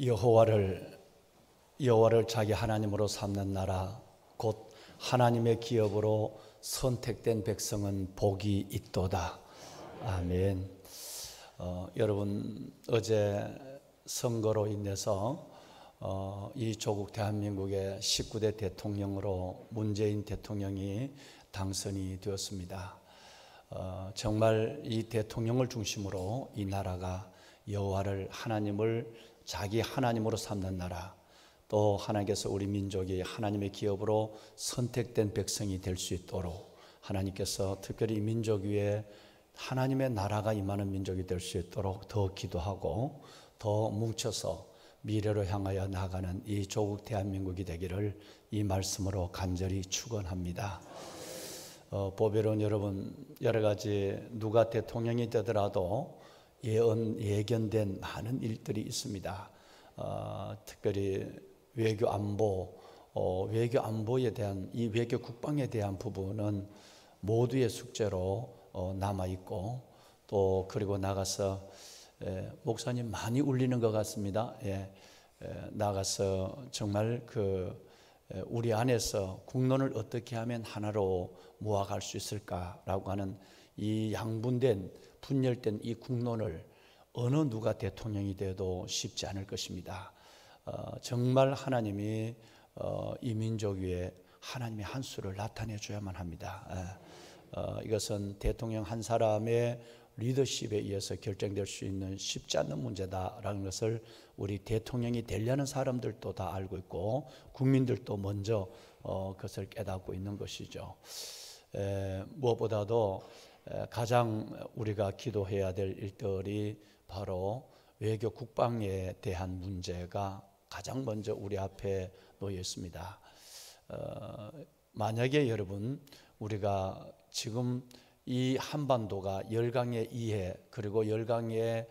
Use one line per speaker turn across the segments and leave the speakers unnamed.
여호와를 자기 하나님으로 삼는 나라 곧 하나님의 기업으로 선택된 백성은 복이 있도다. 아멘. 여러분, 어제 선거로 인해서 이 조국 대한민국의 19대 대통령으로 문재인 대통령이 당선이 되었습니다. 정말 이 대통령을 중심으로 이 나라가 여호와를 하나님을 자기 하나님으로 삼는 나라, 또 하나님께서 우리 민족이 하나님의 기업으로 선택된 백성이 될 수 있도록 하나님께서 특별히 이 민족 위에 하나님의 나라가 임하는 민족이 될 수 있도록 더 기도하고 더 뭉쳐서 미래로 향하여 나가는 이 조국 대한민국이 되기를 이 말씀으로 간절히 축원합니다. 보배로운 여러분, 여러 가지 누가 대통령이 되더라도 예견된 많은 일들이 있습니다. 특별히 외교 안보에 대한 이 외교 국방에 대한 부분은 모두의 숙제로 남아 있고, 또 그리고 나가서 목사님 많이 울리는 것 같습니다. 나가서 정말 우리 안에서 국론을 어떻게 하면 하나로 모아갈 수 있을까라고 하는 이 양분된 분열된 이 국론을 어느 누가 대통령이 돼도 쉽지 않을 것입니다. 정말 하나님이 이 민족 위에 하나님의 한 수를 나타내 줘야만 합니다. 이것은 대통령 한 사람의 리더십에 의해서 결정될 수 있는 쉽지 않은 문제다라는 것을 우리 대통령이 되려는 사람들도 다 알고 있고 국민들도 먼저 그것을 깨닫고 있는 것이죠. 무엇보다도 가장 우리가 기도해야 될 일들이 바로 외교 국방에 대한 문제가 가장 먼저 우리 앞에 놓여 있습니다. 만약에 여러분, 우리가 지금 이 한반도가 열강의 이해 그리고 열강의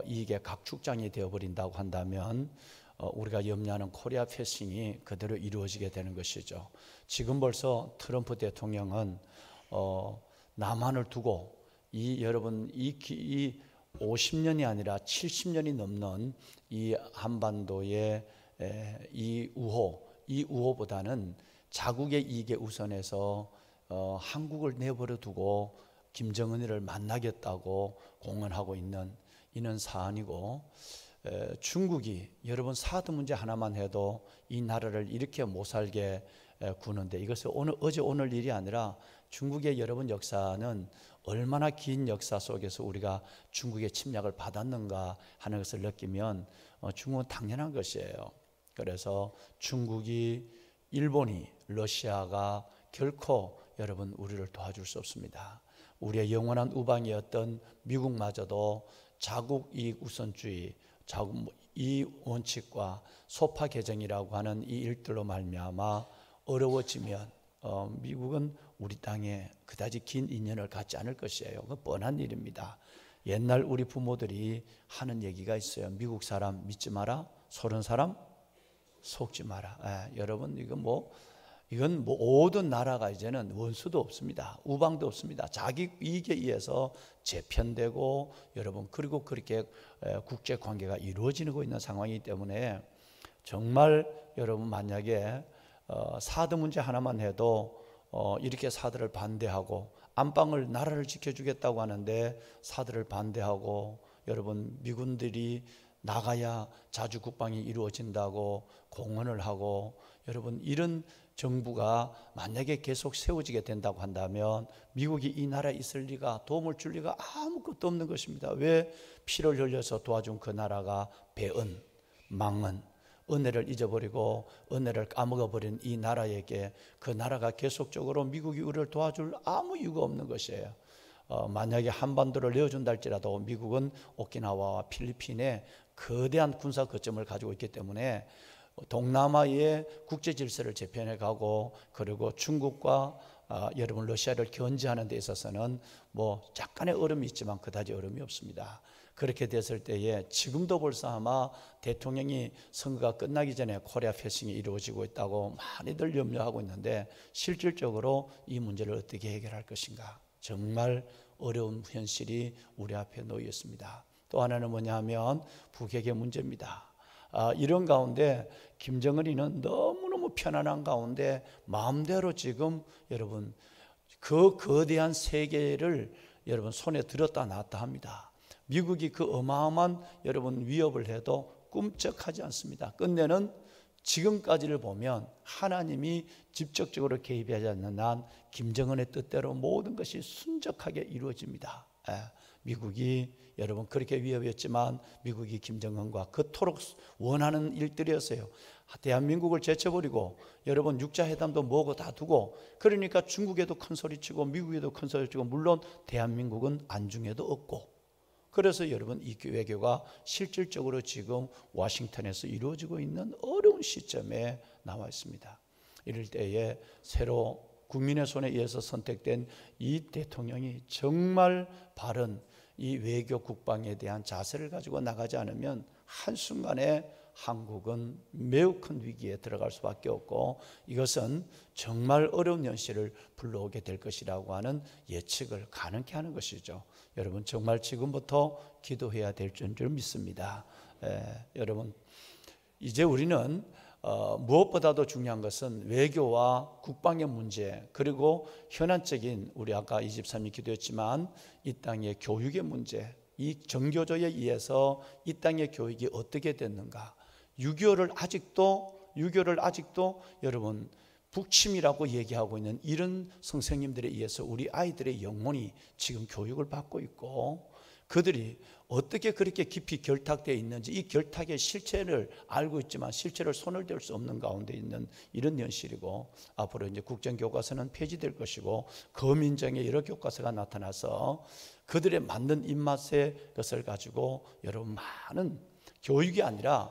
이익의 각축장이 되어버린다고 한다면 우리가 염려하는 코리아 패싱이 그대로 이루어지게 되는 것이죠. 지금 벌써 트럼프 대통령은 남한을 두고 여러분 이 50년이 아니라 70년이 넘는 이 한반도의 이 우호보다는 자국의 이익에 우선해서 한국을 내버려 두고 김정은이를 만나겠다고 공언하고 있는 이는 사안이고, 중국이 여러분 사드 문제 하나만 해도 이 나라를 이렇게 못 살게 구는데, 이것은 어제 오늘 일이 아니라 중국의 여러분 역사는 얼마나 긴 역사 속에서 우리가 중국의 침략을 받았는가 하는 것을 느끼면 중국은 당연한 것이에요. 그래서 중국이, 일본이, 러시아가 결코 여러분 우리를 도와줄 수 없습니다. 우리의 영원한 우방이었던 미국마저도 자국 이익 우선주의, 이 원칙과 소파 개정이라고 하는 이 일들로 말미암아 어려워지면 미국은 우리 땅에 그다지 긴 인연을 갖지 않을 것이에요. 그건 뻔한 일입니다. 옛날 우리 부모들이 하는 얘기가 있어요. 미국 사람 믿지 마라, 소련 사람 속지 마라. 여러분, 이건 모든 나라가 이제는 원수도 없습니다. 우방도 없습니다. 자기 이익에 의해서 재편되고, 여러분, 그리고 그렇게 국제 관계가 이루어지고 있는 상황이기 때문에 정말 여러분, 만약에 사드 문제 하나만 해도 이렇게 사드를 반대하고, 안방을 나라를 지켜주겠다고 하는데 사드를 반대하고, 여러분, 미군들이 나가야 자주 국방이 이루어진다고 공언을 하고, 여러분, 이런 정부가 만약에 계속 세워지게 된다고 한다면 미국이 이 나라에 있을 리가, 도움을 줄 리가 아무것도 없는 것입니다. 왜? 피를 흘려서 도와준 그 나라가 배은, 망은, 은혜를 잊어버리고 은혜를 까먹어버린 이 나라에게 그 나라가 계속적으로 미국이 우리를 도와줄 아무 이유가 없는 것이에요. 만약에 한반도를 내어준다 할지라도 미국은 오키나와와 필리핀에 거대한 군사 거점을 가지고 있기 때문에 동남아의 국제 질서를 재편해 가고, 그리고 중국과 여러분 러시아를 견제하는 데 있어서는 약간의 어려움이 있지만 그다지 어려움이 없습니다. 그렇게 됐을 때에 지금도 벌써 아마 대통령이 선거가 끝나기 전에 코리아 패싱이 이루어지고 있다고 많이들 염려하고 있는데, 실질적으로 이 문제를 어떻게 해결할 것인가, 정말 어려운 현실이 우리 앞에 놓여 있습니다. 또 하나는 뭐냐 하면 북핵의 문제입니다. 이런 가운데 김정은이는 너무너무 편안한 가운데 마음대로 지금 여러분 그 거대한 세계를 여러분 손에 들었다 놨다 합니다. 미국이 그 어마어마한 여러분 위협을 해도 꿈쩍하지 않습니다. 끝내는 지금까지를 보면 하나님이 직접적으로 개입하지 않는 한 김정은의 뜻대로 모든 것이 순적하게 이루어집니다. 미국이 여러분 그렇게 위협했지만 미국이 김정은과 그토록 원하는 일들이었어요. 대한민국을 제쳐버리고 여러분 육자회담도 뭐고 다 두고, 그러니까 중국에도 큰 소리치고 미국에도 큰 소리치고, 물론 대한민국은 안중에도 없고, 그래서 여러분 이 외교가 실질적으로 지금 워싱턴에서 이루어지고 있는 어려운 시점에 나와 있습니다. 이럴 때에 새로 국민의 손에 의해서 선택된 이 대통령이 정말 바른 이 외교 국방에 대한 자세를 가지고 나가지 않으면 한순간에 한국은 매우 큰 위기에 들어갈 수밖에 없고, 이것은 정말 어려운 현실을 불러오게 될 것이라고 하는 예측을 가능케 하는 것이죠. 여러분 정말 지금부터 기도해야 될 줄 믿습니다. 여러분 이제 우리는 무엇보다도 중요한 것은 외교와 국방의 문제, 그리고 현안적인 우리 아까 23일 기도했지만 이 땅의 교육의 문제, 이 정교조에 의해서 이 땅의 교육이 어떻게 됐는가, 6.25를 아직도 여러분 북침이라고 얘기하고 있는 이런 선생님들에 의해서 우리 아이들의 영혼이 지금 교육을 받고 있고, 그들이 어떻게 그렇게 깊이 결탁되어 있는지, 이 결탁의 실체를 알고 있지만 실체를 손을 댈 수 없는 가운데 있는 이런 현실이고, 앞으로 이제 국정교과서는 폐지될 것이고 거민정의 여러 교과서가 나타나서 그들의 맞는 입맛의 것을 가지고 여러분 많은 교육이 아니라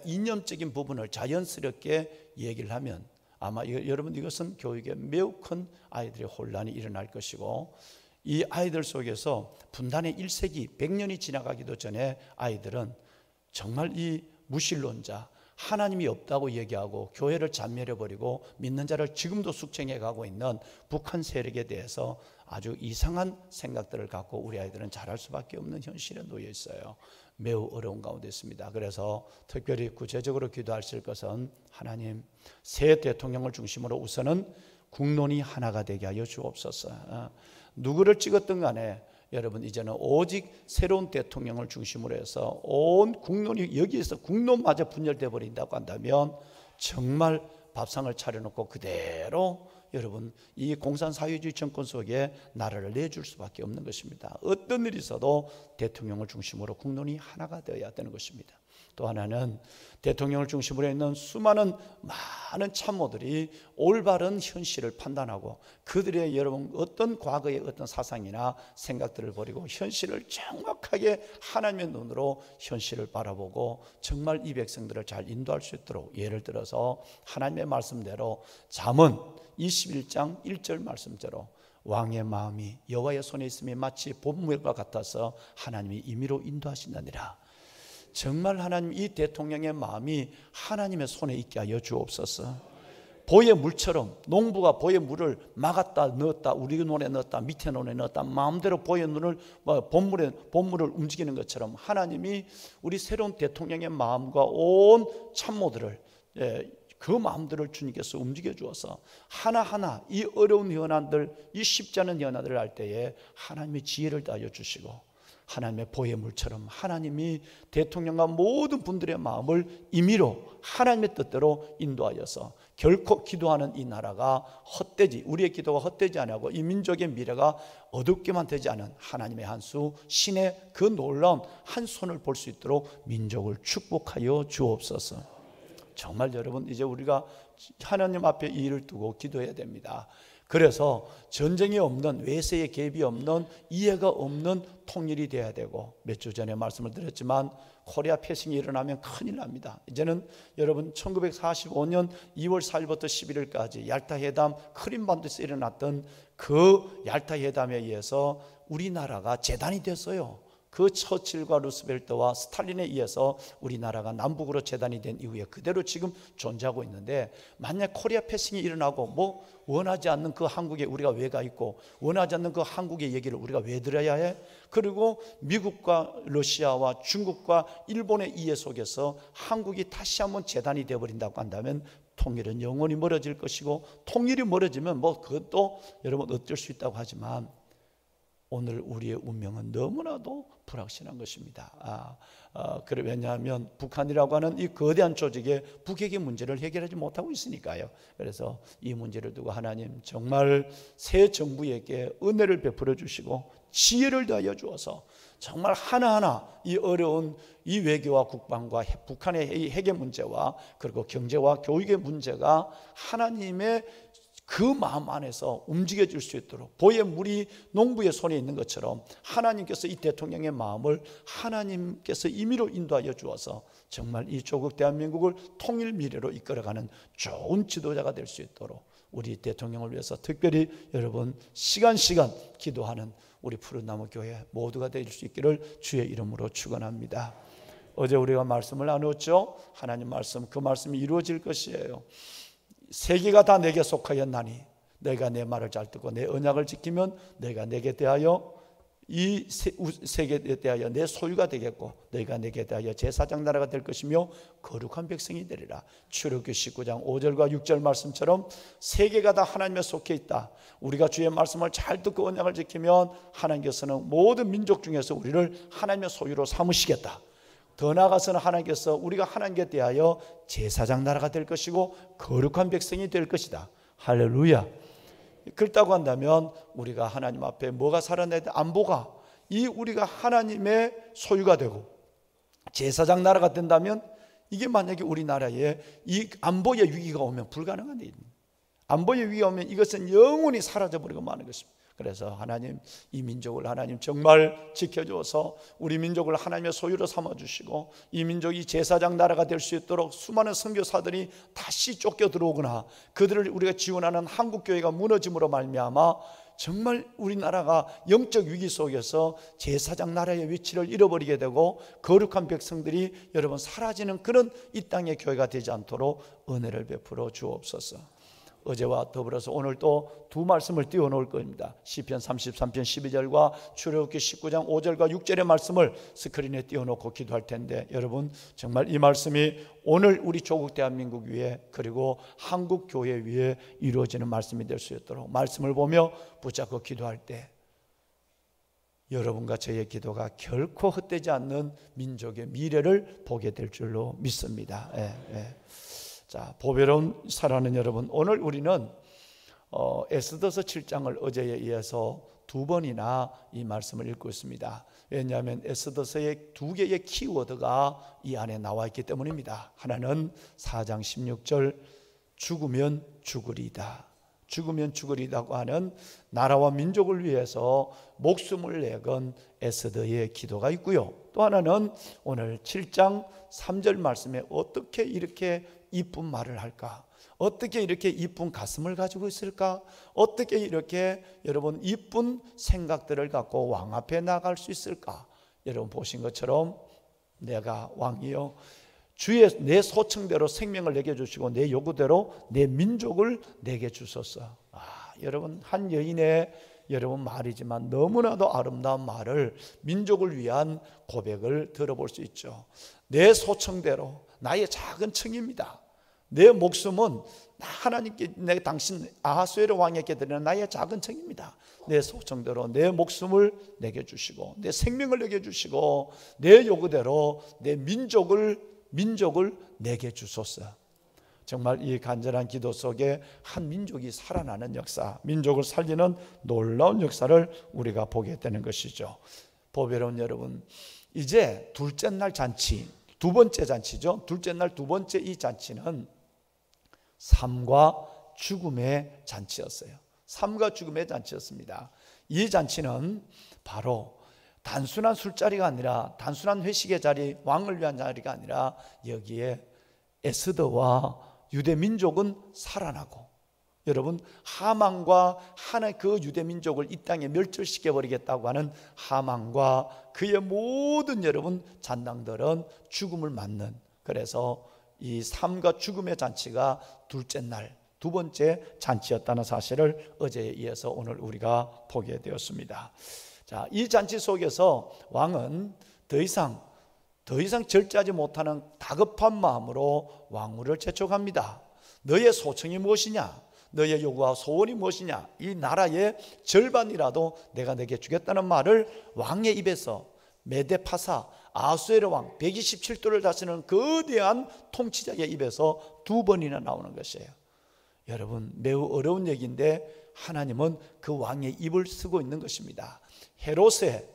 이념적인 부분을 자연스럽게 얘기를 하면 아마 여러분 이것은 교육에 매우 큰 아이들의 혼란이 일어날 것이고, 이 아이들 속에서 분단의 1세기 100년이 지나가기도 전에 아이들은 정말 이 무신론자, 하나님이 없다고 얘기하고 교회를 잔멸해버리고 믿는 자를 지금도 숙청해 가고 있는 북한 세력에 대해서 아주 이상한 생각들을 갖고 우리 아이들은 자랄 수밖에 없는 현실에 놓여 있어요. 매우 어려운 가운데 있습니다. 그래서 특별히 구체적으로 기도하실 것은, 하나님 새 대통령을 중심으로 우선은 국론이 하나가 되게 하여 주옵소서. 누구를 찍었든 간에 여러분 이제는 오직 새로운 대통령을 중심으로 해서 온 국론이, 여기에서 국론마저 분열되어 버린다고 한다면 정말 밥상을 차려놓고 그대로 여러분 이 공산사회주의 정권 속에 나라를 내줄 수밖에 없는 것입니다. 어떤 일이 있어도 대통령을 중심으로 국론이 하나가 되어야 되는 것입니다. 또 하나는 대통령을 중심으로 있는 수많은 많은 참모들이 올바른 현실을 판단하고 그들의 여러분 어떤 과거의 어떤 사상이나 생각들을 버리고 현실을 정확하게 하나님의 눈으로 현실을 바라보고 정말 이 백성들을 잘 인도할 수 있도록, 예를 들어서 하나님의 말씀대로 잠언 21장 1절 말씀대로 왕의 마음이 여호와의 손에 있음이 마치 봄물과 같아서 하나님이 임의로 인도하신다니라. 정말 하나님 이 대통령의 마음이 하나님의 손에 있게 하여 주옵소서. 보의 물처럼 농부가 보의 물을 막았다 넣었다, 우리 논에 넣었다 밑에 논에 넣었다 마음대로 보의 눈을 봄물을 움직이는 것처럼 하나님이 우리 새로운 대통령의 마음과 온 참모들을 그 마음들을 주님께서 움직여 주어서 하나하나 이 어려운 현안들, 이 쉽지 않은 현안들을 할 때에 하나님의 지혜를 다하여 주시고 하나님의 보의 물처럼 하나님이 대통령과 모든 분들의 마음을 임의로 하나님의 뜻대로 인도하여서 결코 기도하는 이 나라가 헛되지, 우리의 기도가 헛되지 않고 이 민족의 미래가 어둡게만 되지 않은 하나님의 한 수, 신의 그 놀라운 한 손을 볼 수 있도록 민족을 축복하여 주옵소서. 정말 여러분 이제 우리가 하나님 앞에 이 일을 두고 기도해야 됩니다. 그래서 전쟁이 없는, 외세의 개입이 없는, 이해가 없는 통일이 돼야 되고, 몇 주 전에 말씀을 드렸지만 코리아 패싱이 일어나면 큰일 납니다. 이제는 여러분 1945년 2월 4일부터 11일까지 얄타 회담, 크림반도에서 일어났던 그 얄타 회담에 의해서 우리나라가 재단이 됐어요. 그 처칠과 루스벨트와 스탈린에 의해서 우리나라가 남북으로 재단이 된 이후에 그대로 지금 존재하고 있는데, 만약 코리아 패싱이 일어나고 뭐 원하지 않는 그 한국에 우리가 왜 가 있고, 원하지 않는 그 한국의 얘기를 우리가 왜 들어야 해? 그리고 미국과 러시아와 중국과 일본의 이해 속에서 한국이 다시 한번 재단이 되어버린다고 한다면 통일은 영원히 멀어질 것이고, 통일이 멀어지면 뭐 그것도 여러분 어쩔 수 있다고 하지만 오늘 우리의 운명은 너무나도 불확실한 것입니다. 왜냐하면 북한이라고 하는 이 거대한 조직의 북핵의 문제를 해결하지 못하고 있으니까요. 그래서 이 문제를 두고 하나님 정말 새 정부에게 은혜를 베풀어 주시고 지혜를 더하여 주어서 정말 하나하나 이 어려운 이 외교와 국방과 북한의 핵의 문제와 그리고 경제와 교육의 문제가 하나님의 그 마음 안에서 움직여질 수 있도록, 보의 물이 농부의 손에 있는 것처럼 하나님께서 이 대통령의 마음을 하나님께서 임의로 인도하여 주어서 정말 이 조국 대한민국을 통일 미래로 이끌어가는 좋은 지도자가 될 수 있도록 우리 대통령을 위해서 특별히 여러분 시간 기도하는 우리 푸른나무 교회 모두가 될 수 있기를 주의 이름으로 축원합니다. 어제 우리가 말씀을 나누었죠. 하나님 말씀, 그 말씀이 이루어질 것이에요. 세계가 다 내게 속하였나니 내가 내 말을 잘 듣고 내 언약을 지키면 내가 내게 대하여 이 세계에 대하여 내 소유가 되겠고, 너희가 내게 대하여 제사장 나라가 될 것이며 거룩한 백성이 되리라. 출애굽기 19장 5절과 6절 말씀처럼 세계가 다 하나님에 속해 있다. 우리가 주의 말씀을 잘 듣고 언약을 지키면 하나님께서는 모든 민족 중에서 우리를 하나님의 소유로 삼으시겠다. 더 나아가서는 하나님께서 우리가 하나님께 대하여 제사장 나라가 될 것이고 거룩한 백성이 될 것이다. 할렐루야. 그렇다고 한다면 우리가 하나님 앞에 뭐가 살아나야 돼? 안보가 이 우리가 하나님의 소유가 되고 제사장 나라가 된다면, 이게 만약에 우리나라에 이 안보의 위기가 오면 불가능한 일입니다. 안보의 위기가 오면 이것은 영원히 사라져버리고 마는 것입니다. 그래서 하나님 이 민족을 하나님 정말 지켜주어서 우리 민족을 하나님의 소유로 삼아주시고 이 민족이 제사장 나라가 될 수 있도록 수많은 선교사들이 다시 쫓겨 들어오거나 그들을 우리가 지원하는 한국교회가 무너짐으로 말미암아 정말 우리나라가 영적 위기 속에서 제사장 나라의 위치를 잃어버리게 되고 거룩한 백성들이 여러분 사라지는 그런 이 땅의 교회가 되지 않도록 은혜를 베풀어 주옵소서. 어제와 더불어서 오늘 또 두 말씀을 띄워놓을 겁니다. 시편 33편 12절과 출애굽기 19장 5절과 6절의 말씀을 스크린에 띄워놓고 기도할 텐데, 여러분 정말 이 말씀이 오늘 우리 조국 대한민국 위에 그리고 한국 교회 위에 이루어지는 말씀이 될 수 있도록 말씀을 보며 붙잡고 기도할 때 여러분과 저의 기도가 결코 헛되지 않는 민족의 미래를 보게 될 줄로 믿습니다. 자, 보배로운 사랑하는 여러분, 오늘 우리는 에스더서 7장을 어제에 이어서 두 번이나 이 말씀을 읽고 있습니다. 왜냐하면 에스더서의 두 개의 키워드가 이 안에 나와 있기 때문입니다. 하나는 4장 16절 죽으면 죽으리다, 죽으면 죽으리다고 하는 나라와 민족을 위해서 목숨을 내건 에스더의 기도가 있고요. 또 하나는 오늘 7장 3절 말씀에 어떻게 이렇게 이쁜 말을 할까? 어떻게 이렇게 이쁜 가슴을 가지고 있을까? 어떻게 이렇게 여러분 이쁜 생각들을 갖고 왕 앞에 나갈 수 있을까? 여러분 보신 것처럼 내가 왕이요 주의 내 소청대로 생명을 내게 주시고 내 요구대로 내 민족을 내게 주소서. 여러분 한 여인의 여러분 말이지만 너무나도 아름다운 말을, 민족을 위한 고백을 들어볼 수 있죠. 내 소청대로 나의 작은 청입니다. 내 목숨은 하나님께 내 당신 아하수에르 왕에게 드리는 나의 작은 청입니다. 내 소청대로 내 목숨을 내게 주시고 내 생명을 내게 주시고 내 요구대로 내 민족을 내게 주소서. 정말 이 간절한 기도 속에 한 민족이 살아나는 역사, 민족을 살리는 놀라운 역사를 우리가 보게 되는 것이죠. 보배로운 여러분, 이제 둘째 날 잔치, 두 번째 잔치죠. 둘째 날 두 번째 이 잔치는 삶과 죽음의 잔치였어요. 삶과 죽음의 잔치였습니다. 이 잔치는 바로 단순한 술자리가 아니라, 단순한 회식의 자리, 왕을 위한 자리가 아니라 여기에 에스더와 유대 민족은 살아나고 여러분, 하만과 하나님 그 유대 민족을 이 땅에 멸절시켜 버리겠다고 하는 하만과 그의 모든 여러분 잔당들은 죽음을 맞는, 그래서 이 삶과 죽음의 잔치가 둘째 날 두 번째 잔치였다는 사실을 어제에 이어서 오늘 우리가 보게 되었습니다. 자, 이 잔치 속에서 왕은 더 이상 절제하지 못하는 다급한 마음으로 왕후를 재촉합니다. 너의 소청이 무엇이냐? 너의 요구와 소원이 무엇이냐? 이 나라의 절반이라도 내가 내게 주겠다는 말을 왕의 입에서, 메데파사 아수에르 왕 127도를 다스리는 거대한 통치자의 입에서 두 번이나 나오는 것이에요. 여러분, 매우 어려운 얘기인데 하나님은 그 왕의 입을 쓰고 있는 것입니다. 헤롯의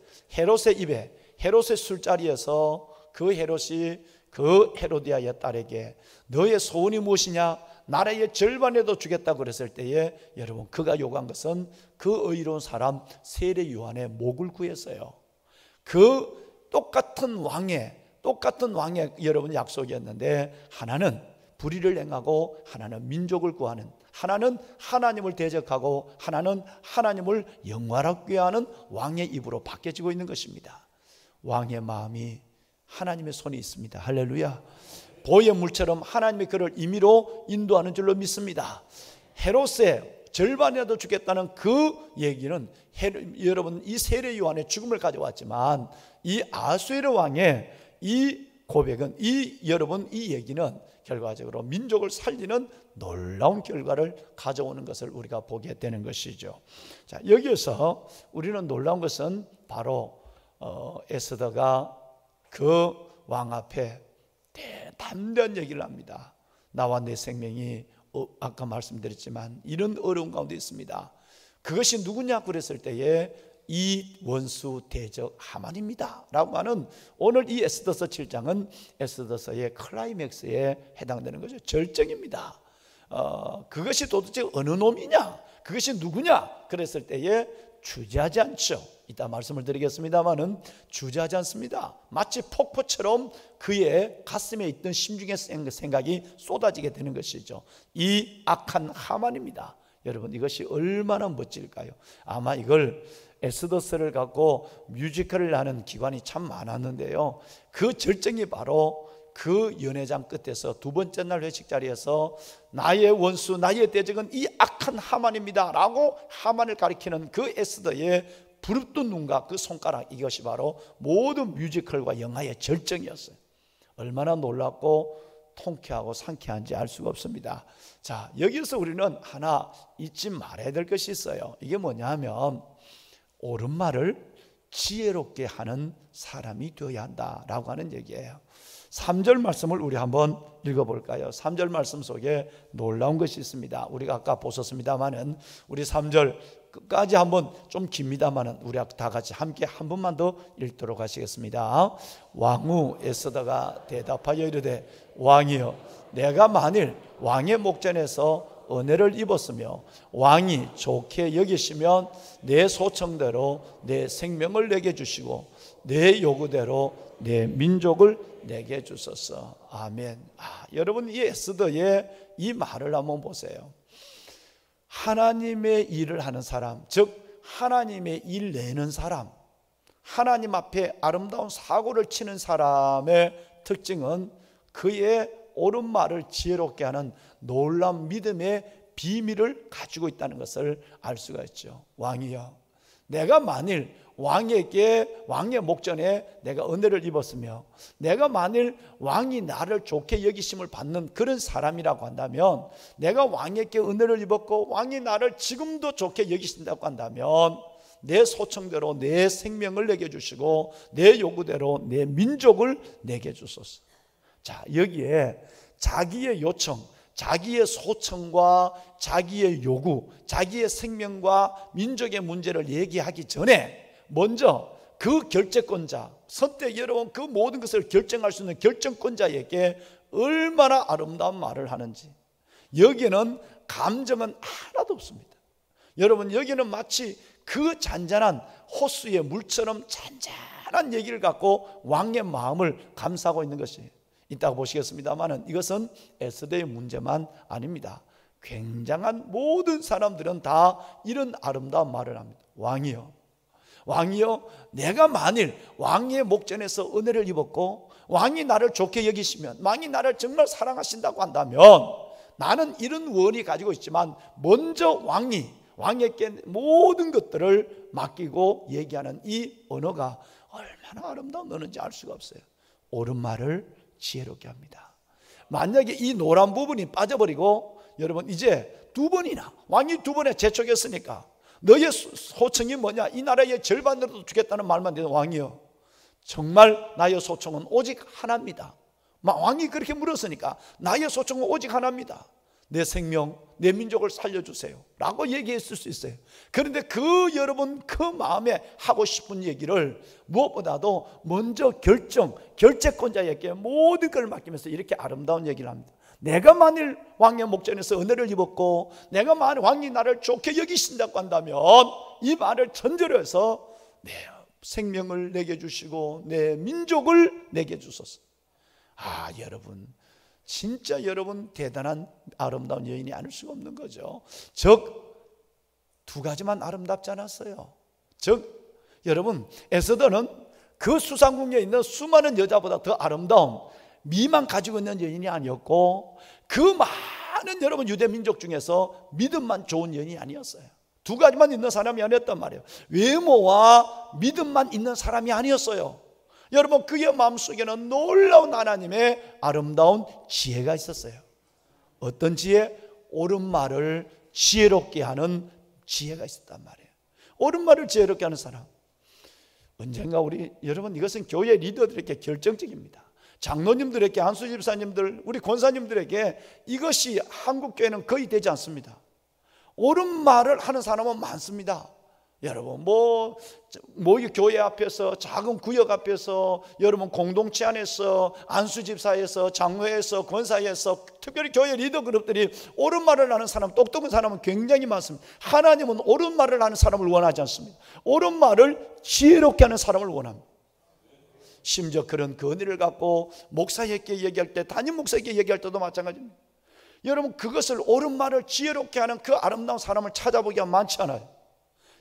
입에, 헤롯의 술자리에서 그 헤롯이 그 헤로디아의 딸에게 너의 소원이 무엇이냐? 나라의 절반에도 주겠다고 그랬을 때에 여러분, 그가 요구한 것은 그 의로운 사람 세례 요한의 목을 구했어요. 그 똑같은 왕의 여러분 약속이었는데, 하나는 불의를 행하고 하나는 민족을 구하는, 하나는 하나님을 대적하고 하나는 하나님을 영화롭게 하는 왕의 입으로 바뀌어지고 있는 것입니다. 왕의 마음이 하나님의 손이 있습니다. 할렐루야. 보의 물처럼 하나님의 그를 임의로 인도하는 줄로 믿습니다. 헤롯의 절반이라도 주겠다는 그 얘기는 여러분, 이 세례 요한의 죽음을 가져왔지만, 이 아수에르 왕의 이 고백은, 여러분, 이 얘기는 결과적으로 민족을 살리는 놀라운 결과를 가져오는 것을 우리가 보게 되는 것이죠. 자, 여기에서 우리는 놀라운 것은 바로 에스더가 그 왕 앞에 담대한 얘기를 합니다. 나와 내 생명이 아까 말씀드렸지만 이런 어려운 가운데 있습니다. 그것이 누구냐 그랬을 때에 이 원수 대적 하만입니다 라고 하는, 오늘 이 에스더서 7장은 에스더서의 클라이맥스에 해당되는 거죠. 절정입니다. 그것이 도대체 어느 놈이냐, 그것이 누구냐 그랬을 때에 주저하지 않죠. 이따 말씀을 드리겠습니다만은 주저하지 않습니다. 마치 폭포처럼 그의 가슴에 있던 심중의 생각이 쏟아지게 되는 것이죠. 이 악한 하만입니다. 여러분, 이것이 얼마나 멋질까요? 아마 이걸 에스더서를 갖고 뮤지컬을 하는 기관이 참 많았는데요, 그 절정이 바로 그 연회장 끝에서 두 번째 날 회식 자리에서 나의 원수, 나의 대적은 이 악한 하만입니다 라고 하만을 가리키는 그 에스더의 부릅뜬 눈과 그 손가락, 이것이 바로 모든 뮤지컬과 영화의 절정이었어요. 얼마나 놀랍고 통쾌하고 상쾌한지 알 수가 없습니다. 자, 여기서 우리는 하나 잊지 말아야 될 것이 있어요. 이게 뭐냐 하면, 옳은 말을 지혜롭게 하는 사람이 되어야 한다라고 하는 얘기예요. 3절 말씀을 우리 한번 읽어볼까요? 3절 말씀 속에 놀라운 것이 있습니다. 우리가 아까 보셨습니다만은 우리 3절 끝까지 한번 좀 깁니다만은 우리 다 같이 함께 한 번만 더 읽도록 하시겠습니다. 왕후 에스더가 대답하여 이르되, 왕이여, 내가 만일 왕의 목전에서 은혜를 입었으며 왕이 좋게 여기시면 내 소청대로 내 생명을 내게 주시고 내 요구대로 내 민족을 내게 주소서. 아멘. 여러분, 이 에스더의 이 말을 한번 보세요. 하나님의 일을 하는 사람, 즉 하나님의 일 내는 사람, 하나님 앞에 아름다운 사고를 치는 사람의 특징은 그의 옳은 말을 지혜롭게 하는 놀라운 믿음의 비밀을 가지고 있다는 것을 알 수가 있죠. 왕이여, 내가 만일 왕의 목전에 내가 은혜를 입었으며 내가 만일 왕이 나를 좋게 여기심을 받는 그런 사람이라고 한다면, 내가 왕에게 은혜를 입었고 왕이 나를 지금도 좋게 여기신다고 한다면 내 소청대로 내 생명을 내게 주시고 내 요구대로 내 민족을 내게 주소서. 자, 여기에 자기의 요청, 자기의 소청과 자기의 요구, 자기의 생명과 민족의 문제를 얘기하기 전에 먼저 그 결재권자, 선택, 여러분, 그 모든 것을 결정할 수 있는 결정권자에게 얼마나 아름다운 말을 하는지, 여기는 감정은 하나도 없습니다. 여러분, 여기는 마치 그 잔잔한 호수의 물처럼 잔잔한 얘기를 갖고 왕의 마음을 감싸고 있는 것이 있다고 보시겠습니다만은, 이것은 에스더의 문제만 아닙니다. 굉장한 모든 사람들은 다 이런 아름다운 말을 합니다. 왕이여, 왕이여, 내가 만일 왕의 목전에서 은혜를 입었고 왕이 나를 좋게 여기시면, 왕이 나를 정말 사랑하신다고 한다면 나는 이런 원이 가지고 있지만 먼저 왕에게 모든 것들을 맡기고 얘기하는 이 언어가 얼마나 아름다운 언어인지 알 수가 없어요. 옳은 말을 지혜롭게 합니다. 만약에 이 노란 부분이 빠져버리고, 여러분 이제 두 번이나 왕이 두 번에 재촉했으니까 너의 소청이 뭐냐, 이 나라의 절반으로도 주겠다는 말만 되는, 왕이여 정말 나의 소청은 오직 하나입니다. 왕이 그렇게 물었으니까 나의 소청은 오직 하나입니다. 내 생명, 내 민족을 살려주세요 라고 얘기했을 수 있어요. 그런데 여러분 그 마음에 하고 싶은 얘기를 무엇보다도 먼저 결재권자에게 모든 걸 맡기면서 이렇게 아름다운 얘기를 합니다. 내가 만일 왕의 목전에서 은혜를 입었고 내가 만일 왕이 나를 좋게 여기신다고 한다면 이 말을 전제로 해서 내 생명을 내게 주시고 내 민족을 내게 주소서. 여러분 진짜 여러분 대단한 아름다운 여인이 아닐 수가 없는 거죠. 즉 두 가지만 아름답지 않았어요. 즉 여러분 에스더는 그 수상궁에 있는 수많은 여자보다 더 아름다운 미만 가지고 있는 여인이 아니었고, 그 많은 여러분 유대 민족 중에서 믿음만 좋은 여인이 아니었어요. 두 가지만 있는 사람이 아니었단 말이에요. 외모와 믿음만 있는 사람이 아니었어요. 여러분 그의 마음속에는 놀라운 하나님의 아름다운 지혜가 있었어요. 어떤 지혜? 옳은 말을 지혜롭게 하는 지혜가 있었단 말이에요. 옳은 말을 지혜롭게 하는 사람. 언젠가 여러분 이것은 교회 리더들에게 결정적입니다. 장로님들에게, 안수 집사님들, 우리 권사님들에게 이것이 한국 교회는 거의 되지 않습니다. 옳은 말을 하는 사람은 많습니다. 여러분 교회 앞에서, 작은 구역 앞에서, 여러분 공동체 안에서, 안수 집사에서, 장로에서, 권사에서, 특별히 교회 리더 그룹들이 옳은 말을 하는 사람, 똑똑한 사람은 굉장히 많습니다. 하나님은 옳은 말을 하는 사람을 원하지 않습니다. 옳은 말을 지혜롭게 하는 사람을 원합니다. 심지어 그런 은혜를 갖고 목사에게 얘기할 때, 담임 목사에게 얘기할 때도 마찬가지입니다. 여러분 그것을 옳은 말을 지혜롭게 하는 그 아름다운 사람을 찾아보기가 많지 않아요.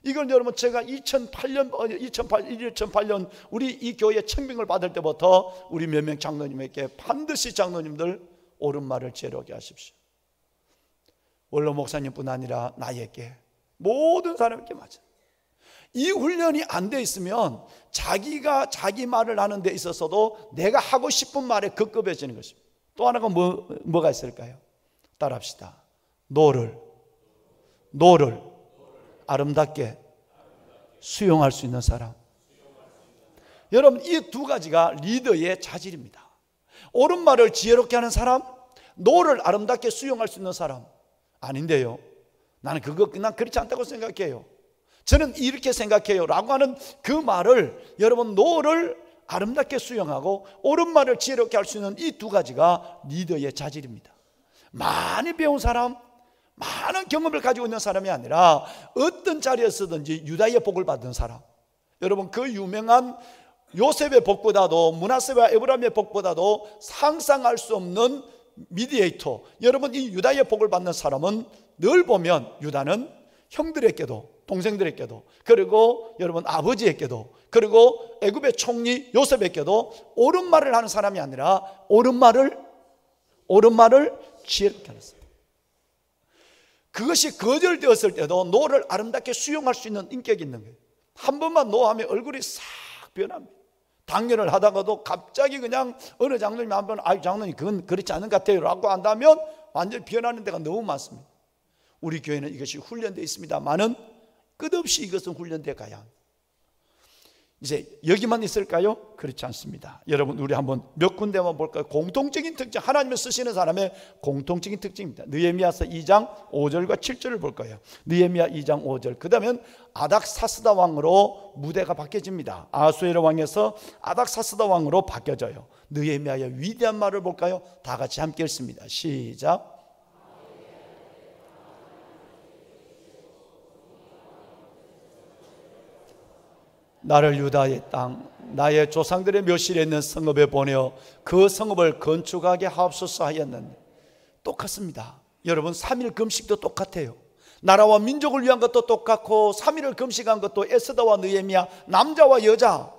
이걸 여러분 제가 2008년 우리 이 교회 청빙을 받을 때부터 우리 몇 명 장로님에게 반드시 장로님들 옳은 말을 지혜롭게 하십시오. 원로 목사님뿐 아니라 나에게, 모든 사람에게 맞아요. 이 훈련이 안 돼 있으면 자기가 자기 말을 하는 데 있어서도 내가 하고 싶은 말에 급급해지는 것입니다. 또 하나가 뭐가 있을까요? 따라합시다. 노를 아름답게 수용할 수 있는 사람. 여러분 이 두 가지가 리더의 자질입니다. 옳은 말을 지혜롭게 하는 사람, 노를 아름답게 수용할 수 있는 사람. 아닌데요, 난 그렇지 않다고 생각해요. 저는 이렇게 생각해요 라고 하는 그 말을, 여러분 노를 아름답게 수용하고 옳은 말을 지혜롭게 할 수 있는 이 두 가지가 리더의 자질입니다. 많이 배운 사람, 많은 경험을 가지고 있는 사람이 아니라 어떤 자리에서든지 유다의 복을 받은 사람. 여러분 그 유명한 요셉의 복보다도, 므낫세와 에브라임의 복보다도 상상할 수 없는 미디에이터, 여러분 이 유다의 복을 받는 사람은 늘 보면 유다는 형들에게도, 동생들에게도, 그리고 여러분 아버지에게도, 그리고 애굽의 총리 요셉에게도 옳은 말을 하는 사람이 아니라 옳은 말을 지혜롭게 하는 사람. 그것이 거절되었을 때도 노를 아름답게 수용할 수 있는 인격이 있는 거예요. 한 번만 노하면 얼굴이 싹 변합니다. 당뇨를 하다가도 갑자기 그냥 어느 장로님이 한 번, 장로님 그건 그렇지 않은 것 같아요 라고 한다면 완전히 변하는 데가 너무 많습니다. 우리 교회는 이것이 훈련되어 있습니다만은 끝없이 이것은 훈련되어 가야 합니다. 이제 여기만 있을까요? 그렇지 않습니다. 여러분 우리 한번 몇 군데만 볼까요? 공통적인 특징, 하나님을 쓰시는 사람의 공통적인 특징입니다. 느헤미야서 2장 5절과 7절을 볼 거예요. 느헤미야 2장 5절. 그 다음엔 아닥사스다 왕으로 무대가 바뀌어집니다. 아수에르 왕에서 아닥사스다 왕으로 바뀌어져요. 느헤미야의 위대한 말을 볼까요? 다 같이 함께 읽습니다. 시작. 나를 유다의 땅, 나의 조상들의 묘실에 있는 성읍에 보내어 그 성읍을 건축하게 하옵소서 하였는데, 똑같습니다. 여러분 3일 금식도 똑같아요. 나라와 민족을 위한 것도 똑같고 3일을 금식한 것도 에스더와 느헤미야, 남자와 여자.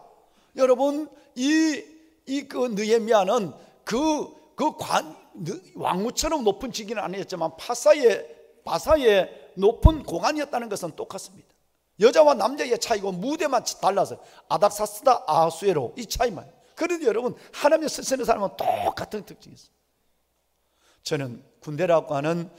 여러분 그 느헤미야는 왕무처럼 높은 직위는 아니었지만 바사의 높은 고관이었다는 것은 똑같습니다. 여자와 남자의 차이고 무대만 달라서 아닥사스다 아수에로 이 차이만. 그런데 여러분 하나님의 쓰시는 사람은 똑같은 특징이 있어요. 저는 군대라고 하는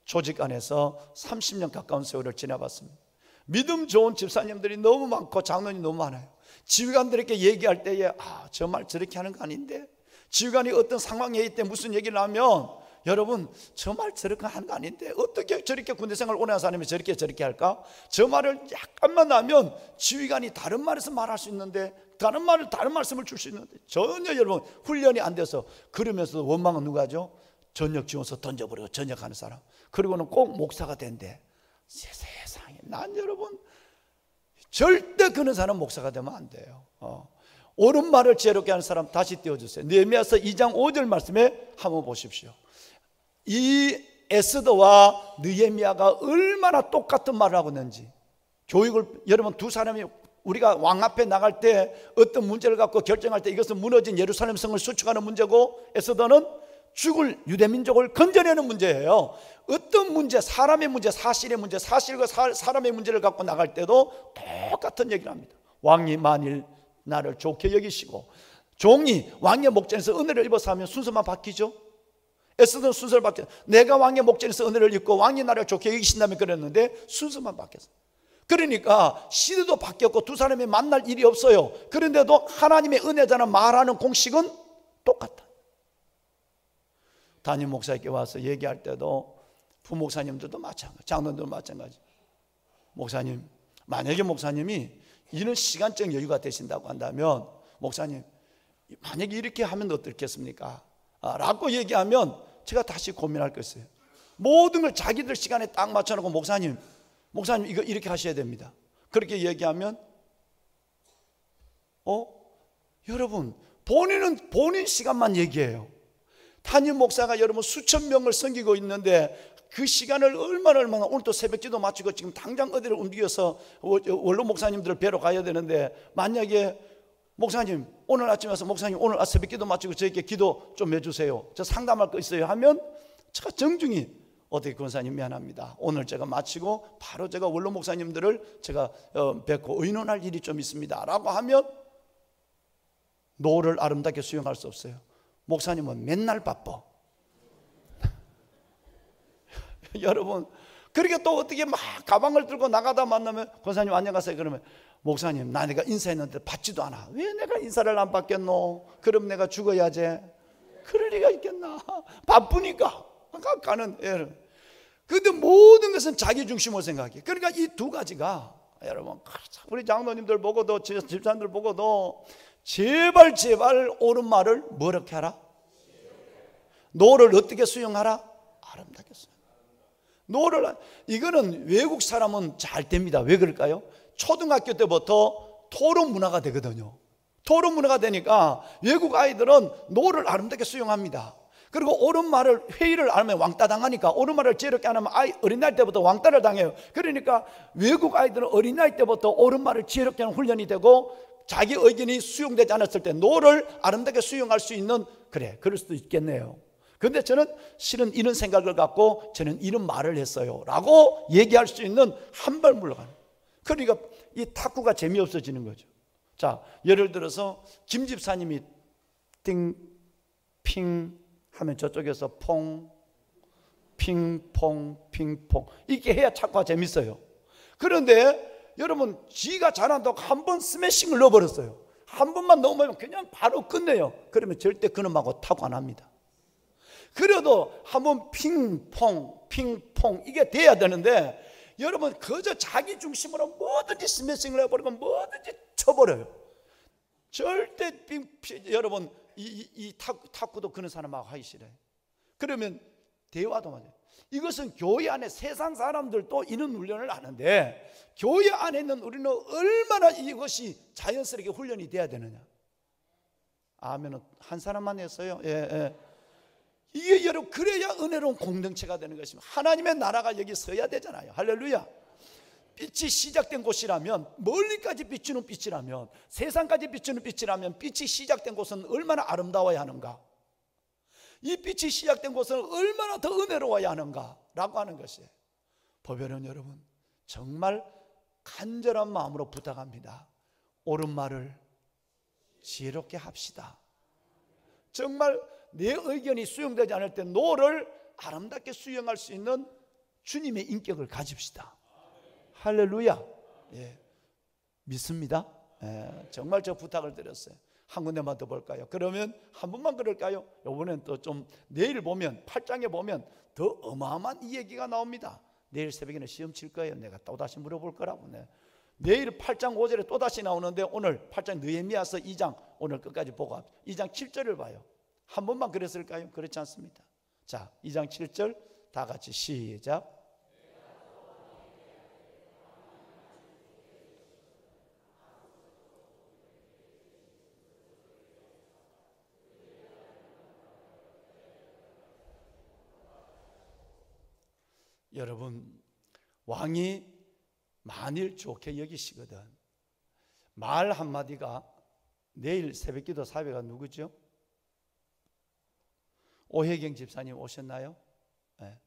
조직 안에서 30년 가까운 세월을 지나봤습니다. 믿음 좋은 집사님들이 너무 많고 장로님이 너무 많아요. 지휘관들에게 얘기할 때에 저 말 저렇게 하는 거 아닌데, 지휘관이 어떤 상황에 있을 때 무슨 얘기를 하면 여러분 저 말 저렇게 하는 거 아닌데 어떻게 저렇게 군대생활 오래 한 사람이 저렇게 할까? 저 말을 약간만 하면 지휘관이 다른 말에서 말할 수 있는데 다른 말씀을 줄 수 있는데 전혀 여러분 훈련이 안 돼서, 그러면서 원망은 누가 하죠? 전역 지원서 던져버리고 전역하는 사람. 그리고는 꼭 목사가 된대. 세상에, 난 여러분 절대 그런 사람 목사가 되면 안 돼요. 옳은 말을 지혜롭게 하는 사람 다시 띄워주세요. 느헤미야서 2장 5절 말씀에 한번 보십시오. 이 에스더와 느헤미야가 얼마나 똑같은 말을 하고 있는지. 교육을, 여러분 두 사람이 우리가 왕 앞에 나갈 때 어떤 문제를 갖고 결정할 때 이것은 무너진 예루살렘 성을 수축하는 문제고, 에스더는 죽을 유대민족을 건져내는 문제예요. 어떤 문제, 사람의 문제, 사실의 문제, 사실과 사람의 문제를 갖고 나갈 때도 똑같은 얘기를 합니다. 왕이 만일 나를 좋게 여기시고, 종이 왕의 목전에서 은혜를 입어서 하면 순서만 바뀌죠. 에스더는 순서를 바뀌었어요. 내가 왕의 목전에서 은혜를 입고 왕이 나를 좋게 여기신다면 그랬는데 순서만 바뀌었어요. 그러니까 시대도 바뀌었고 두 사람이 만날 일이 없어요. 그런데도 하나님의 은혜자는 말하는 공식은 똑같다. 담임 목사에게 와서 얘기할 때도 부목사님들도 마찬가지, 장로들도 마찬가지. 목사님, 만약에 목사님이 이런 시간적 여유가 되신다고 한다면, 목사님 만약에 이렇게 하면 어떻겠습니까? 라고 얘기하면 제가 다시 고민할 것이에요. 모든 걸 자기들 시간에 딱 맞춰놓고 목사님 이거 이렇게 하셔야 됩니다. 그렇게 얘기하면 여러분 본인은 본인 시간만 얘기해요. 담임 목사가 여러분 수천 명을 섬기고 있는데 그 시간을 얼마나 오늘 또 새벽기도 마치고 지금 당장 어디를 움직여서 원로 목사님들을 뵈러 가야 되는데, 만약에 목사님 오늘 아침에 와서 목사님 오늘 새벽기도 마치고 저에게 기도 좀 해주세요, 저 상담할 거 있어요 하면 제가 정중히 어떻게 권사님 미안합니다, 오늘 제가 마치고 바로 제가 원로 목사님들을 제가 뵙고 의논할 일이 좀 있습니다 라고 하면 노를 아름답게 수용할 수 없어요. 목사님은 맨날 바빠. 여러분 그렇게 또 어떻게 막 가방을 들고 나가다 만나면 권사님 안녕하세요 그러면 목사님 나 내가 인사했는데 받지도 않아. 왜 내가 인사를 안 받겠노? 그럼 내가 죽어야지. 그럴 리가 있겠나? 바쁘니까 가는. 그런데 모든 것은 자기 중심으로 생각해. 그러니까 이 두 가지가 여러분 우리 장로님들 보고도 집사님들 보고도 제발 옳은 말을 뭐렇게 하라? 노를 어떻게 수용하라? 아름답게 수용. 노를, 이거는 외국 사람은 잘 됩니다. 왜 그럴까요? 초등학교 때부터 토론 문화가 되거든요. 토론 문화가 되니까 외국 아이들은 노를 아름답게 수용합니다. 그리고 옳은 말을, 회의를 안 하면 왕따 당하니까 옳은 말을 지혜롭게 안 하면 어린나이 때부터 왕따를 당해요. 그러니까 외국 아이들은 어린나이 때부터 옳은 말을 지혜롭게 하는 훈련이 되고, 자기 의견이 수용되지 않았을 때 노를 아름답게 수용할 수 있는, 그럴 수도 있겠네요. 그런데 저는 실은 이런 생각을 갖고 저는 이런 말을 했어요 라고 얘기할 수 있는 한 발 물러가는. 그러니까 이 탁구가 재미없어지는 거죠. 자, 예를 들어서 김 집사님이 띵핑 하면 저쪽에서 퐁 핑퐁 핑퐁 이렇게 해야 탁구가 재밌어요. 그런데 여러분 지가 잘한다고 한 번 스매싱을 넣어버렸어요. 한 번만 넣으면 그냥 바로 끝내요. 그러면 절대 그놈하고 탁구 안 합니다. 그래도 한번 핑퐁 핑퐁 이게 돼야 되는데, 여러분 그저 자기 중심으로 뭐든지 스매싱을 해버리고 뭐든지 쳐버려요. 절대 여러분 이 탁구도 그런 사람하고 하기 싫어요. 그러면 대화도 맞아요. 이것은 교회 안에 세상 사람들도 이런 훈련을 하는데, 교회 안에 있는 우리는 얼마나 이것이 자연스럽게 훈련이 돼야 되느냐. 아멘은 한 사람만 했어요. 예. 이게 여러분 그래야 은혜로운 공동체가 되는 것입니다. 하나님의 나라가 여기 서야 되잖아요. 할렐루야. 빛이 시작된 곳이라면, 멀리까지 비추는 빛이라면, 세상까지 비추는 빛이라면 빛이 시작된 곳은 얼마나 아름다워야 하는가, 이 빛이 시작된 곳은 얼마나 더 은혜로워야 하는가 라고 하는 것이에요. 보배는 여러분, 정말 간절한 마음으로 부탁합니다. 옳은 말을 지혜롭게 합시다. 정말 내 의견이 수용되지 않을 때 노를 아름답게 수용할 수 있는 주님의 인격을 가집시다. 할렐루야. 예, 믿습니다. 예, 정말 저 부탁을 드렸어요. 한 군데만 더 볼까요? 그러면 한 번만 그럴까요? 이번엔 또 좀 내일 보면 8장에 보면 더 어마어마한 이 얘기가 나옵니다. 내일 새벽에는 시험 칠 거예요. 내가 또다시 물어볼 거라고. 내일 8장 5절에 또다시 나오는데 오늘 8장 느헤미야서 2장 오늘 끝까지 보고 2장 7절을 봐요. 한 번만 그랬을까요? 그렇지 않습니다. 자, 2장 7절 다 같이 시작. 여러분, 왕이 만일 좋게 여기시거든 말 한마디가, 내일 새벽기도 사회가 누구죠? 오혜경 집사님 오셨나요? 네.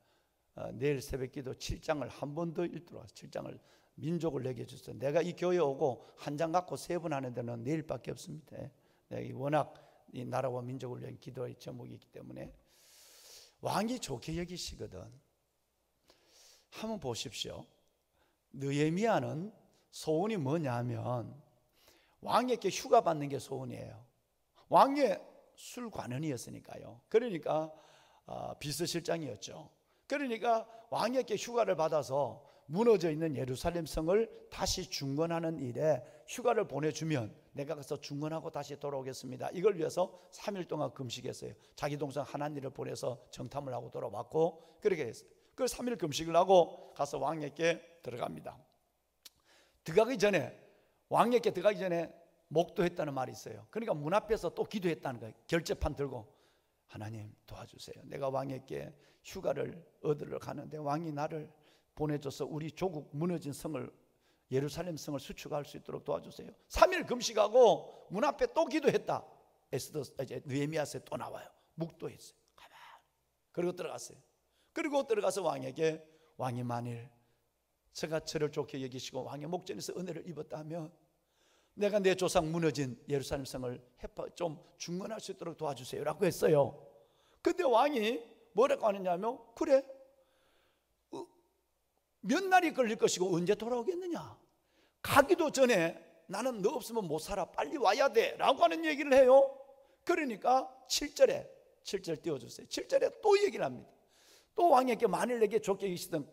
내일 새벽기도 7장을 한 번 더 읽도록 하세요. 7장을 민족을 내게 주세요. 내가 이 교회 오고 한 장 갖고 3번 하는 데는 내일밖에 없습니다. 네. 워낙 이 나라와 민족을 위한 기도의 제목이 있기 때문에 왕이 좋게 여기시거든. 한번 보십시오. 느헤미야는 소원이 뭐냐 하면 왕에게 휴가 받는 게 소원이에요. 왕의 술관원이었으니까요. 그러니까 비서실장이었죠. 그러니까 왕에게 휴가를 받아서 무너져 있는 예루살렘 성을 다시 중건하는 일에 휴가를 보내주면 내가 가서 중건하고 다시 돌아오겠습니다. 이걸 위해서 3일 동안 금식했어요. 자기 동생 하나님을 보내서 정탐을 하고 돌아왔고 그렇게 했어요. 그 3일 금식을 하고 가서 왕에게 들어갑니다. 왕에게 들어가기 전에 목도했다는 말이 있어요. 그러니까 문 앞에서 또 기도했다는 거예요. 결제판 들고 하나님 도와주세요. 내가 왕에게 휴가를 얻으러 가는데 왕이 나를 보내줘서 우리 조국 무너진 성을, 예루살렘 성을 수축할 수 있도록 도와주세요. 3일 금식하고 문 앞에 또 기도했다. 느헤미야서에 또 나와요. 묵도했어요. 가만. 그리고 들어갔어요. 그리고 들어가서 왕에게, 왕이 만일 제가 저를 좋게 여기시고 왕의 목전에서 은혜를 입었다면 내가 내 조상 무너진 예루살렘 성을 좀 중건할 수 있도록 도와주세요 라고 했어요. 근데 왕이 뭐라고 하느냐면, 그래 몇 날이 걸릴 것이고 언제 돌아오겠느냐, 가기도 전에 나는 너 없으면 못 살아, 빨리 와야 돼 라고 하는 얘기를 해요. 그러니까 7절 띄워주세요. 7절에 또 얘기를 합니다. 또 왕에게 만일 내게 좋게 계시던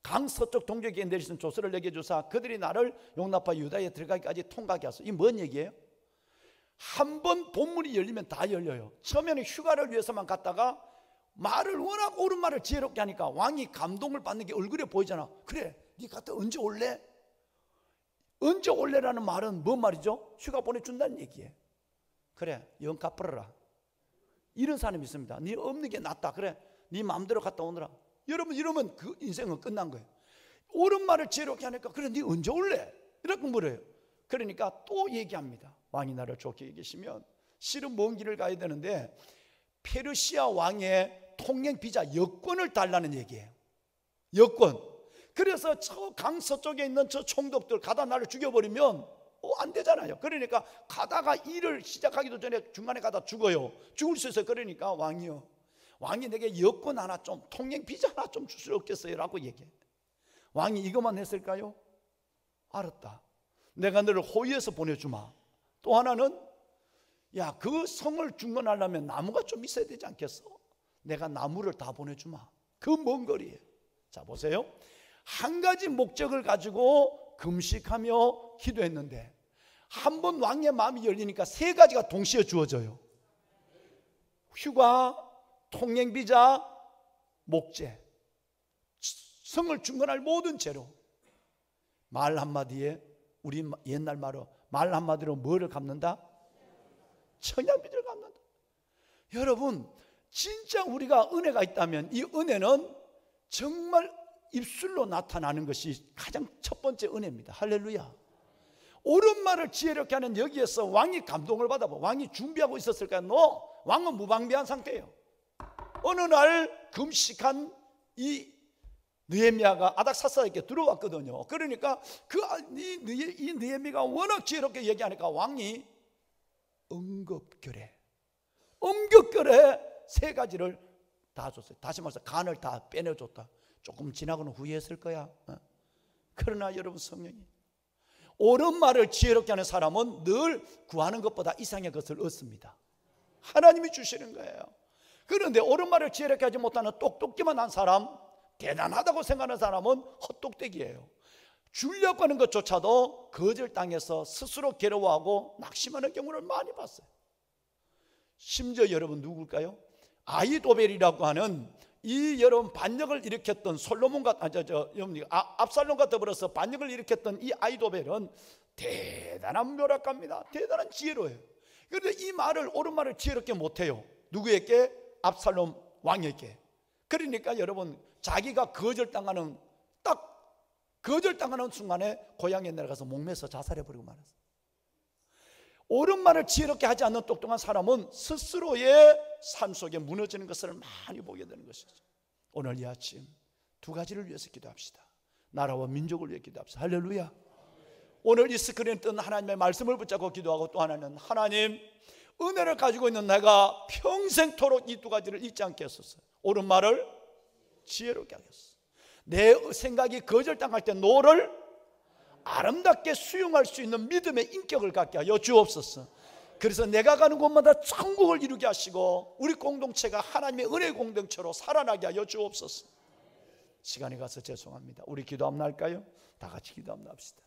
강 서쪽 동쪽에 내리신 조서를 내게 주사 그들이 나를 용납하여 유다에 들어가기까지 통과하게 하소서. 이 뭔 얘기예요? 한 번 본문이 열리면 다 열려요. 처음에는 휴가를 위해서만 갔다가 말을 워낙 옳은 말을 지혜롭게 하니까 왕이 감동을 받는 게 얼굴에 보이잖아. 그래, 네 갔다 언제 올래? 언제 올래라는 말은 뭔 말이죠? 휴가 보내준다는 얘기예요. 그래, 영 갚으라. 이런 사람이 있습니다. 네 없는 게 낫다. 그래, 네 마음대로 갔다 오느라. 여러분, 이러면 그 인생은 끝난 거예요. 옳은 말을 지혜롭게 하니까 그래, 네 언제 올래? 이렇게 물어요. 그러니까 또 얘기합니다. 왕이 나를 좋게 여기시면 실은 먼 길을 가야 되는데 페르시아 왕의 통행 비자 여권을 달라는 얘기예요. 여권. 그래서 저 강 서쪽에 있는 저 총독들 가다 나를 죽여버리면 안 되잖아요. 그러니까 가다가 일을 시작하기도 전에 중간에 가다 죽어요. 죽을 수 있어요. 그러니까 왕이 내게 여권 하나 좀, 통행 비자 하나 좀 줄 수 없겠어요 라고 얘기해. 왕이 이것만 했을까요? 알았다. 내가 너를 호위해서 보내주마. 또 하나는, 야, 그 성을 중건하려면 나무가 좀 있어야 되지 않겠어? 내가 나무를 다 보내주마. 그 먼 거리에. 자, 보세요. 한 가지 목적을 가지고 금식하며 기도했는데 한 번 왕의 마음이 열리니까 3가지가 동시에 주어져요. 휴가, 통행비자, 목재, 성을 중건할 모든 재료. 말 한마디에, 우리 옛날 말로 말 한마디로 뭐를 갚는다? 청양비를 갚는다. 여러분, 진짜 우리가 은혜가 있다면 이 은혜는 정말 입술로 나타나는 것이 가장 첫 번째 은혜입니다. 할렐루야. 옳은 말을 지혜롭게 하는 여기에서 왕이 감동을 받아봐. 왕이 준비하고 있었을까요? No. 왕은 무방비한 상태예요. 어느 날 금식한 이 느헤미야가 아닥사스다에게 들어왔거든요. 그러니까 이 느헤미야가 워낙 지혜롭게 얘기하니까 왕이 응급결에 세 가지를 다 줬어요. 다시 말해서 간을 다 빼내줬다. 조금 지나고는 후회했을 거야. 그러나 여러분, 성령이 옳은 말을 지혜롭게 하는 사람은 늘 구하는 것보다 이상의 것을 얻습니다. 하나님이 주시는 거예요. 그런데 옳은 말을 지혜롭게 하지 못하는 똑똑기만 한 사람, 대단하다고 생각하는 사람은 헛똑대기예요. 주려고 하는 것조차도 거절당해서 스스로 괴로워하고 낙심하는 경우를 많이 봤어요. 심지어 여러분 누굴까요? 아히도벨이라고 하는 이 여러분 반역을 일으켰던 솔로몬과 압살롬과 더불어서 반역을 일으켰던 이 아히도벨은 대단한 묘락가입니다. 대단한 지혜로워요. 그런데 이 말을, 옳은 말을 지혜롭게 못해요. 누구에게? 압살롬 왕에게. 그러니까 여러분, 자기가 거절당하는 순간에 고향에 내려가서 목매서 자살해버리고 말았어요. 옳은 말을 지혜롭게 하지 않는 똑똑한 사람은 스스로의 삶 속에 무너지는 것을 많이 보게 되는 것이죠. 오늘 이 아침 두 가지를 위해서 기도합시다. 나라와 민족을 위해 기도합시다. 할렐루야. 오늘 이 스크린에 뜬 하나님의 말씀을 붙잡고 기도하고, 또 하나는 하나님, 은혜를 가지고 있는 내가 평생토록 이 두 가지를 잊지 않게 하소서. 옳은 말을 지혜롭게 하겠소. 내 생각이 거절당할 때 너를 아름답게 수용할 수 있는 믿음의 인격을 갖게 하여 주옵소서. 그래서 내가 가는 곳마다 천국을 이루게 하시고 우리 공동체가 하나님의 은혜 공동체로 살아나게 하여 주옵소서. 시간이 가서 죄송합니다. 우리 기도 한번 할까요? 다 같이 기도 한번 합시다.